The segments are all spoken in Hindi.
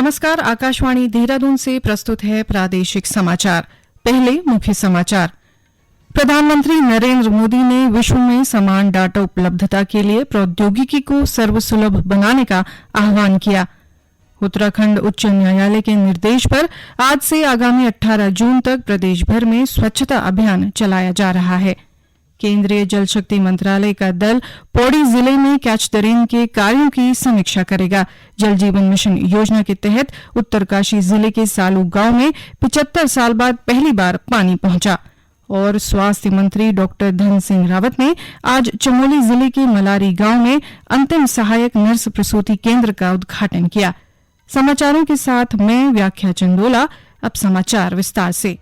नमस्कार, आकाशवाणी देहरादून से प्रस्तुत है प्रादेशिक समाचार। पहले मुख्य समाचार। प्रधानमंत्री नरेंद्र मोदी ने विश्व में समान डाटा उपलब्धता के लिए प्रौद्योगिकी को सर्वसुलभ बनाने का आह्वान किया। उत्तराखंड उच्च न्यायालय के निर्देश पर आज से आगामी 18 जून तक प्रदेश भर में स्वच्छता अभियान चलाया जा रहा है। केंद्रीय जल शक्ति मंत्रालय का दल पौड़ी जिले में कैच द रेन के कार्यों की समीक्षा करेगा। जल जीवन मिशन योजना के तहत उत्तरकाशी जिले के सालू गांव में 75 साल बाद पहली बार पानी पहुंचा। और स्वास्थ्य मंत्री डॉक्टर धन सिंह रावत ने आज चमोली जिले के मलारी गांव में अंतिम सहायक नर्स प्रसूति केंद्र का उद्घाटन किया। समाचारों के साथ मैं व्याख्या चंदोला। अब समाचार विस्तार से।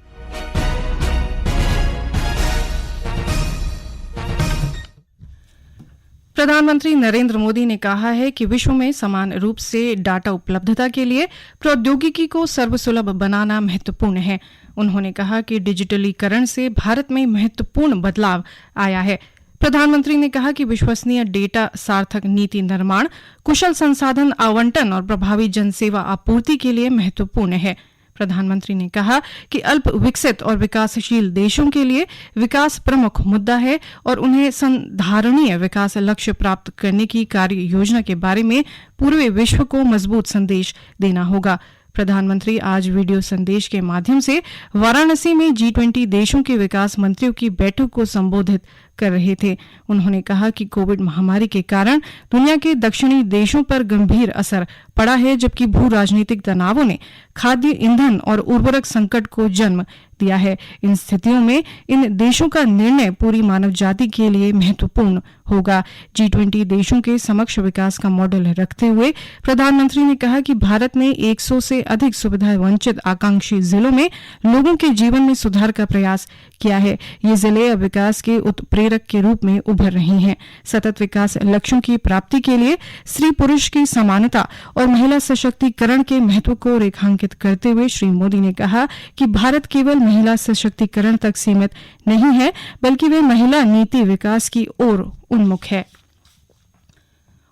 प्रधानमंत्री नरेंद्र मोदी ने कहा है कि विश्व में समान रूप से डाटा उपलब्धता के लिए प्रौद्योगिकी को सर्वसुलभ बनाना महत्वपूर्ण है। उन्होंने कहा कि डिजिटलीकरण से भारत में महत्वपूर्ण बदलाव आया है। प्रधानमंत्री ने कहा कि विश्वसनीय डेटा, सार्थक नीति निर्माण, कुशल संसाधन आवंटन और प्रभावी जनसेवा आपूर्ति के लिए महत्वपूर्ण है। प्रधानमंत्री ने कहा कि अल्प विकसित और विकासशील देशों के लिए विकास प्रमुख मुद्दा है और उन्हें संधारणीय विकास लक्ष्य प्राप्त करने की कार्य योजना के बारे में पूरे विश्व को मजबूत संदेश देना होगा। प्रधानमंत्री आज वीडियो संदेश के माध्यम से वाराणसी में G20 देशों के विकास मंत्रियों की बैठक को संबोधित कर रहे थे। उन्होंने कहा कि कोविड महामारी के कारण दुनिया के दक्षिणी देशों पर गंभीर असर पड़ा है, जबकि भू राजनीतिक तनावों ने खाद्य, ईंधन और उर्वरक संकट को जन्म दिया है। इन स्थितियों में इन देशों का निर्णय पूरी मानव जाति के लिए महत्वपूर्ण होगा। G20 देशों के समक्ष विकास का मॉडल रखते हुए प्रधानमंत्री ने कहा कि भारत ने 100 से अधिक सुविधा वंचित आकांक्षी जिलों में लोगों के जीवन में सुधार का प्रयास किया है। ये जिले अब विकास के उत्प्रेरक के रूप में उभर रहे हैं। सतत विकास लक्ष्यों की प्राप्ति के लिए स्त्री पुरुष की समानता और महिला सशक्तिकरण के महत्व को रेखांकित करते हुए श्री मोदी ने कहा कि भारत केवल महिला सशक्तिकरण तक सीमित नहीं है, बल्कि वे महिला नीति विकास की ओर उन्मुख है।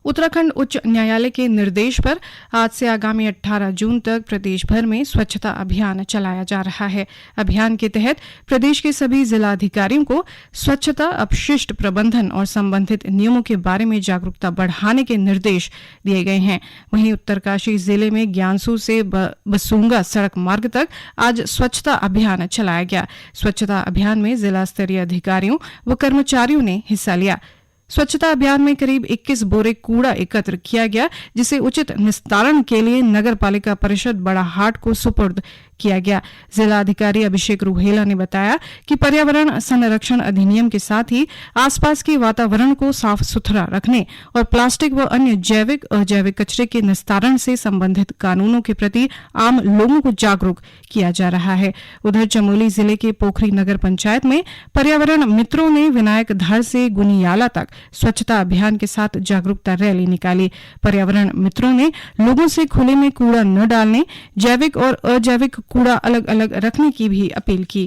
उत्तराखंड उच्च न्यायालय के निर्देश पर आज से आगामी 18 जून तक प्रदेश भर में स्वच्छता अभियान चलाया जा रहा है। अभियान के तहत प्रदेश के सभी जिलाधिकारियों को स्वच्छता, अपशिष्ट प्रबंधन और संबंधित नियमों के बारे में जागरूकता बढ़ाने के निर्देश दिए गए हैं। वहीं उत्तरकाशी जिले में ज्ञानसू से बसूंगा सड़क मार्ग तक आज स्वच्छता अभियान चलाया गया। स्वच्छता अभियान में जिला स्तरीय अधिकारियों व कर्मचारियों ने हिस्सा लिया। स्वच्छता अभियान में करीब 21 बोरे कूड़ा एकत्र किया गया, जिसे उचित निस्तारण के लिए नगर पालिका परिषद बड़ाहाट को सुपुर्द किया गया। जिला अधिकारी अभिषेक रुहेला ने बताया कि पर्यावरण संरक्षण अधिनियम के साथ ही आसपास के वातावरण को साफ सुथरा रखने और प्लास्टिक व अन्य जैविक अजैविक कचरे के निस्तारण से संबंधित कानूनों के प्रति आम लोगों को जागरूक किया जा रहा है। उधर चमोली जिले के पोखरी नगर पंचायत में पर्यावरण मित्रों ने विनायक धार से गुनियाला तक स्वच्छता अभियान के साथ जागरूकता रैली निकाली। पर्यावरण मित्रों ने लोगों से खुले में कूड़ा न डालने, जैविक और अजैविक कूड़ा अलग अलग रखने की भी अपील की।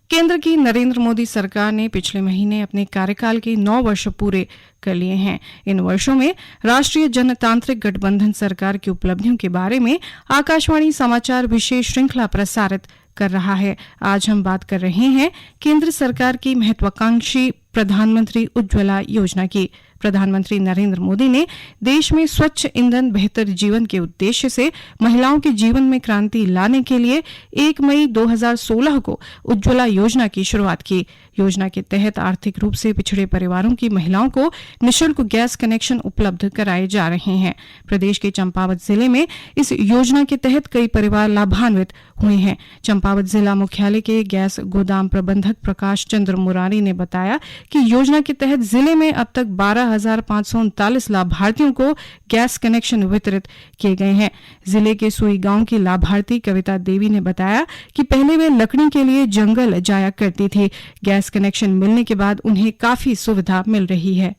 केंद्र की नरेंद्र मोदी सरकार ने पिछले महीने अपने कार्यकाल के 9 वर्ष पूरे कर लिए हैं। इन वर्षों में राष्ट्रीय जनतांत्रिक गठबंधन सरकार की उपलब्धियों के बारे में आकाशवाणी समाचार विशेष श्रृंखला प्रसारित कर रहा है। आज हम बात कर रहे हैं केंद्र सरकार की महत्वाकांक्षी प्रधानमंत्री उज्ज्वला योजना की। प्रधानमंत्री नरेंद्र मोदी ने देश में स्वच्छ ईंधन बेहतर जीवन के उद्देश्य से महिलाओं के जीवन में क्रांति लाने के लिए 1 मई 2016 को उज्ज्वला योजना की शुरुआत की। योजना के तहत आर्थिक रूप से पिछड़े परिवारों की महिलाओं को निःशुल्क गैस कनेक्शन उपलब्ध कराए जा रहे हैं। प्रदेश के चंपावत जिले में इस योजना के तहत कई परिवार लाभान्वित हुए हैं। चंपावत जिला मुख्यालय के गैस गोदाम प्रबंधक प्रकाश चंद्र मुरारी ने बताया कि योजना के तहत जिले में अब तक 12,539 लाभार्थियों को गैस कनेक्शन वितरित किए गए हैं। जिले के सुई गांव की लाभार्थी कविता देवी ने बताया कि पहले वे लकड़ी के लिए जंगल जाया करती थी। गैस कनेक्शन मिलने के बाद उन्हें काफी सुविधा मिल रही है।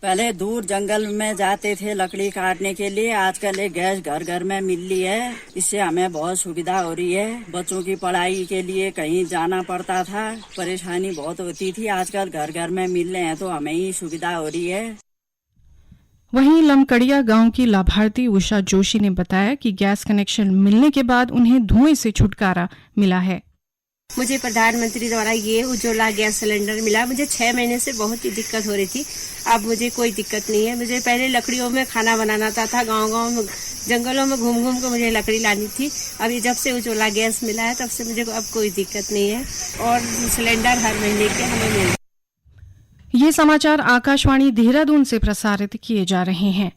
पहले दूर जंगल में जाते थे लकड़ी काटने के लिए, आजकल एक गैस घर घर में मिल रही है। इससे हमें बहुत सुविधा हो रही है। बच्चों की पढ़ाई के लिए कहीं जाना पड़ता था, परेशानी बहुत होती थी। आजकल घर घर में मिल रहे हैं तो हमें ही सुविधा हो रही है। वहीं लमकड़िया गांव की लाभार्थी उषा जोशी ने बताया कि गैस कनेक्शन मिलने के बाद उन्हें धुएं से छुटकारा मिला है। मुझे प्रधानमंत्री द्वारा ये उज्ज्वला गैस सिलेंडर मिला। मुझे 6 महीने से बहुत ही दिक्कत हो रही थी, अब मुझे कोई दिक्कत नहीं है। मुझे पहले लकड़ियों में खाना बनाना था, गांव-गांव में जंगलों में घूम घूम कर मुझे लकड़ी लानी थी। अब ये जब से उज्ज्वला गैस मिला है तब से मुझे अब कोई दिक्कत नहीं है और सिलेंडर हर महीने के हमें मिल रहे हैं। ये समाचार आकाशवाणी देहरादून से प्रसारित किए जा रहे हैं।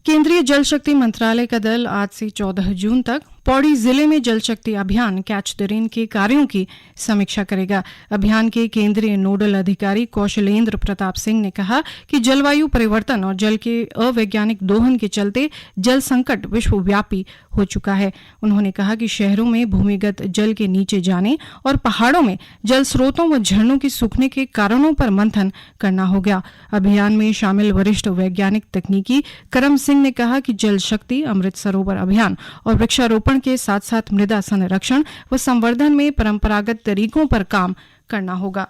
केंद्रीय जल शक्ति मंत्रालय का दल आज से 14 जून तक पौड़ी जिले में जल शक्ति अभियान कैच द रेन के कार्यों की समीक्षा करेगा। अभियान के केंद्रीय नोडल अधिकारी कौशलेंद्र प्रताप सिंह ने कहा कि जलवायु परिवर्तन और जल के अवैज्ञानिक दोहन के चलते जल संकट विश्वव्यापी हो चुका है। उन्होंने कहा कि शहरों में भूमिगत जल के नीचे जाने और पहाड़ों में जल स्रोतों व झरनों के सूखने के कारणों पर मंथन करना होगा। अभियान में शामिल वरिष्ठ वैज्ञानिक तकनीकी करम सिंह ने कहा कि जल शक्ति अमृत सरोवर अभियान और वृक्षारोपण के साथ साथ मृदा संरक्षण व संवर्धन में परंपरागत तरीकों पर काम करना होगा।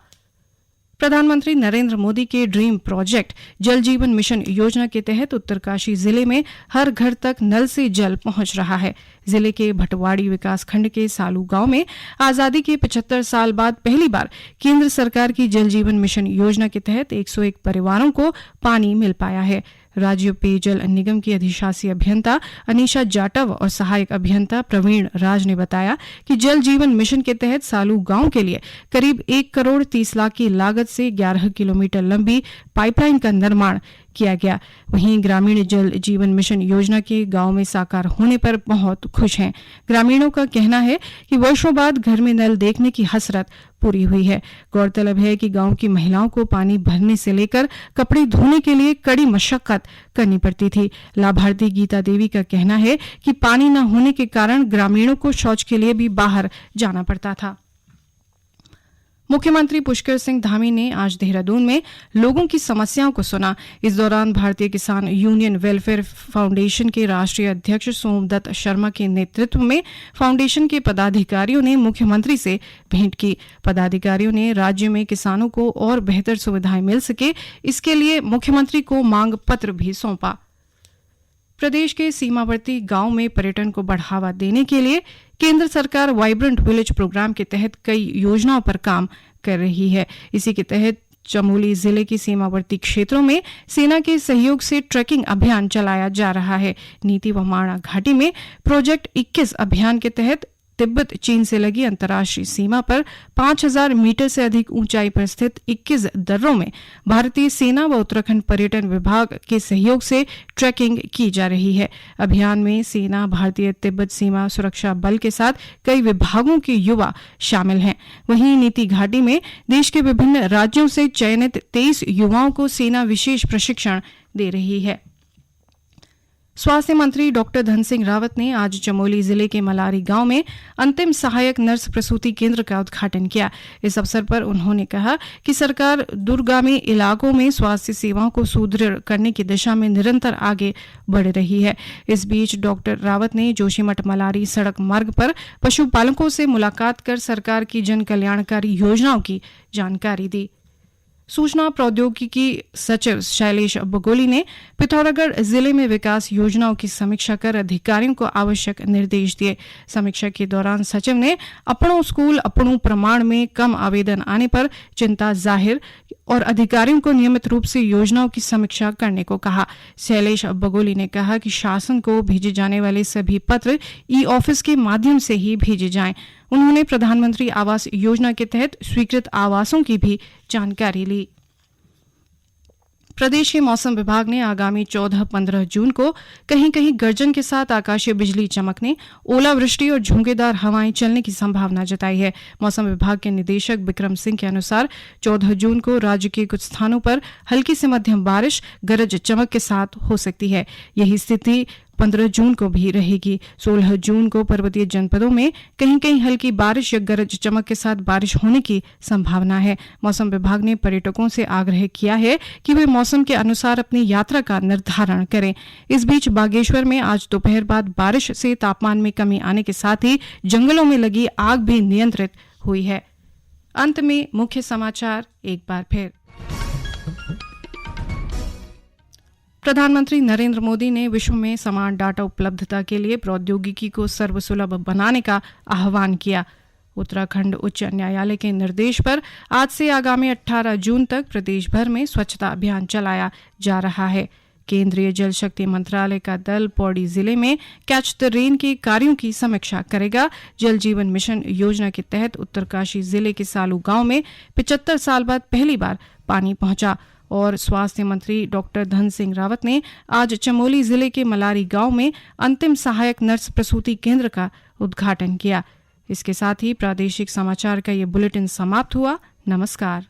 प्रधानमंत्री नरेंद्र मोदी के ड्रीम प्रोजेक्ट जल जीवन मिशन योजना के तहत उत्तरकाशी जिले में हर घर तक नल से जल पहुंच रहा है। जिले के भटवाड़ी विकासखंड के सालू गांव में आजादी के 75 साल बाद पहली बार केंद्र सरकार की जल जीवन मिशन योजना के तहत 101 परिवारों को पानी मिल पाया है। राज्य पेयजल निगम की अधिशासी अभियंता अनीशा जाटव और सहायक अभियंता प्रवीण राज ने बताया कि जल जीवन मिशन के तहत सालू गांव के लिए करीब 1 करोड़ 30 लाख की लागत से 11 किलोमीटर लंबी पाइपलाइन का निर्माण किया गया। वहीं ग्रामीण जल जीवन मिशन योजना के गांव में साकार होने पर बहुत खुश हैं। ग्रामीणों का कहना है कि वर्षों बाद घर में नल देखने की हसरत पूरी हुई है। गौरतलब है कि गांव की महिलाओं को पानी भरने से लेकर कपड़े धोने के लिए कड़ी मशक्कत करनी पड़ती थी। लाभार्थी गीता देवी का कहना है कि पानी न होने के कारण ग्रामीणों को शौच के लिए भी बाहर जाना पड़ता था। मुख्यमंत्री पुष्कर सिंह धामी ने आज देहरादून में लोगों की समस्याओं को सुना। इस दौरान भारतीय किसान यूनियन वेलफेयर फाउंडेशन के राष्ट्रीय अध्यक्ष सोमदत्त शर्मा के नेतृत्व में फाउंडेशन के पदाधिकारियों ने मुख्यमंत्री से भेंट की। पदाधिकारियों ने राज्य में किसानों को और बेहतर सुविधाएं मिल सके, इसके लिए मुख्यमंत्री को मांग पत्र भी सौंपा। प्रदेश के सीमावर्ती गांव में पर्यटन को बढ़ावा देने के लिए केंद्र सरकार वाइब्रेंट विलेज प्रोग्राम के तहत कई योजनाओं पर काम कर रही है। इसी के तहत चमोली जिले के सीमावर्ती क्षेत्रों में सेना के सहयोग से ट्रैकिंग अभियान चलाया जा रहा है। नीति व माणा घाटी में प्रोजेक्ट 21 अभियान के तहत तिब्बत चीन से लगी अंतर्राष्ट्रीय सीमा पर 5000 मीटर से अधिक ऊंचाई पर स्थित 21 दर्रों में भारतीय सेना व उत्तराखंड पर्यटन विभाग के सहयोग से ट्रैकिंग की जा रही है। अभियान में सेना, भारतीय तिब्बत सीमा सुरक्षा बल के साथ कई विभागों के युवा शामिल हैं। वहीं नीति घाटी में देश के विभिन्न राज्यों से चयनित 23 युवाओं को सेना विशेष प्रशिक्षण दे रही है। स्वास्थ्य मंत्री डॉक्टर धन सिंह रावत ने आज चमोली जिले के मलारी गांव में अंतिम सहायक नर्स प्रसूति केंद्र का उद्घाटन किया। इस अवसर पर उन्होंने कहा कि सरकार दूरगामी इलाकों में स्वास्थ्य सेवाओं को सुदृढ़ करने की दिशा में निरंतर आगे बढ़ रही है। इस बीच डॉक्टर रावत ने जोशीमठ मलारी सड़क मार्ग पर पशुपालकों से मुलाकात कर सरकार की जन कल्याणकारी योजनाओं की जानकारी दी। सूचना प्रौद्योगिकी सचिव शैलेश बगोली ने पिथौरागढ़ जिले में विकास योजनाओं की समीक्षा कर अधिकारियों को आवश्यक निर्देश दिए। समीक्षा के दौरान सचिव ने अपनों स्कूल अपनों प्रमाण में कम आवेदन आने पर चिंता जाहिर और अधिकारियों को नियमित रूप से योजनाओं की समीक्षा करने को कहा। शैलेश बगोली ने कहा कि शासन को भेजे जाने वाले सभी पत्र ई-ऑफिस के माध्यम से ही भेजे जाएं। उन्होंने प्रधानमंत्री आवास योजना के तहत स्वीकृत आवासों की भी जानकारी ली। प्रदेश के मौसम विभाग ने आगामी 14-15 जून को कहीं कहीं गर्जन के साथ आकाशीय बिजली चमकने, ओलावृष्टि और झोंकेदार हवाएं चलने की संभावना जताई है। मौसम विभाग के निदेशक बिक्रम सिंह के अनुसार 14 जून को राज्य के कुछ स्थानों पर हल्की से मध्यम बारिश, गरज चमक के साथ हो सकती है। यही स्थिति 15 जून को भी रहेगी। 16 जून को पर्वतीय जनपदों में कहीं कहीं हल्की बारिश या गरज चमक के साथ बारिश होने की संभावना है। मौसम विभाग ने पर्यटकों से आग्रह किया है कि वे मौसम के अनुसार अपनी यात्रा का निर्धारण करें। इस बीच बागेश्वर में आज दोपहर बाद बारिश से तापमान में कमी आने के साथ ही जंगलों में लगी आग भी नियंत्रित हुई है। अंत में मुख्य समाचार एक बार फिर। प्रधानमंत्री नरेंद्र मोदी ने विश्व में समान डाटा उपलब्धता के लिए प्रौद्योगिकी को सर्वसुलभ बनाने का आह्वान किया। उत्तराखंड उच्च न्यायालय के निर्देश पर आज से आगामी 18 जून तक प्रदेश भर में स्वच्छता अभियान चलाया जा रहा है। केंद्रीय जल शक्ति मंत्रालय का दल पौड़ी जिले में कैच द रेन के कार्यों की समीक्षा करेगा। जल जीवन मिशन योजना के तहत उत्तरकाशी जिले के सालू गांव में 75 साल बाद पहली बार पानी पहुंचा। और स्वास्थ्य मंत्री डॉक्टर धन सिंह रावत ने आज चमोली जिले के मलारी गांव में अंतिम सहायक नर्स प्रसूति केंद्र का उद्घाटन किया। इसके साथ ही प्रादेशिक समाचार का ये बुलेटिन समाप्त हुआ। नमस्कार।